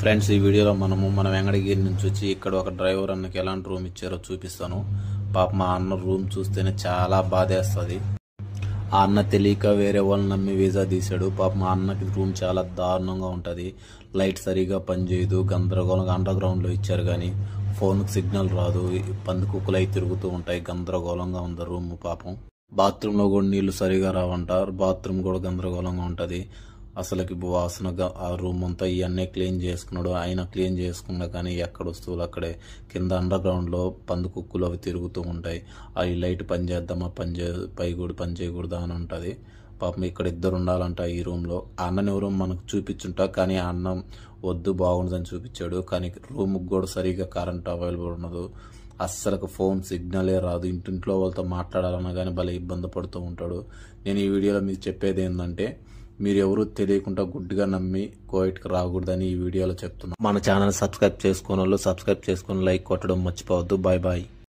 Friends, ఈ వీడియోలో మన వెంకటగిరి నుంచి వచ్చి ఇక్కడ ఒక డ్రైవర్ అన్నకి ఎలాంటి రూమ్ ఇచ్చారో చూపిస్తాను. పాప మా అన్న రూమ్ చూస్తేనే చాలా బాధేస్తుంది. ఆ అన్న తెలియక వేరే వాళ్ళని నమ్మి వీసా తీశాడు. పాప మా అన్నకి రూమ్ చాలా దారుణంగా ఉంటుంది. లైట్ సరిగా పనిచేయదు, గందరగోళంగా అండర్ గ్రౌండ్లో ఇచ్చారు కానీ ఫోన్కి సిగ్నల్ రాదు, పందికుక్కలు అయి తిరుగుతూ ఉంటాయి. గందరగోళంగా ఉంది రూమ్. పాపం బాత్రూంలో కూడా నీళ్లు సరిగా రావంట. బాత్రూమ్ కూడా గందరగోళంగా ఉంటుంది. అసలుకి వాసనగా ఆ రూమ్ అంతా ఇవన్నీ క్లీన్ చేసుకున్నాడు. ఆయన క్లీన్ చేసుకున్నా కానీ ఎక్కడ వస్తువులు అక్కడే. కింద అండర్ గ్రౌండ్లో పందుకుక్కులు అవి తిరుగుతూ ఉంటాయి. అవి లైట్ పని చేద్దామా పని చేయకూడదా అని ఉంటుంది. పాపం ఇక్కడ ఇద్దరు ఉండాలంట ఈ రూమ్లో. ఆ అన్నని రూమ్ మనకు చూపించుంటా కానీ ఆ అన్నం వద్దు బాగుండదని చూపించాడు. కానీ రూమ్కి కూడా సరిగా కరెంట్ అవైలబుల్ ఉండదు. అస్సలకు ఫోన్ సిగ్నలే రాదు. ఇంటింట్లో వాళ్ళతో మాట్లాడాలన్నా కానీ భలే ఇబ్బంది పడుతూ ఉంటాడు. నేను ఈ వీడియోలో మీకు చెప్పేది ఏంటంటే, మీరు ఎవరు తెలియకుండా గుడ్డిగా నమ్మి కోవిడ్కి రాకూడదని ఈ వీడియోలో చెప్తున్నాను. మన ఛానల్ సబ్స్క్రైబ్ చేసుకున్న వాళ్ళు సబ్స్క్రైబ్ చేసుకుని లైక్ కొట్టడం మర్చిపోవద్దు. Bye bye.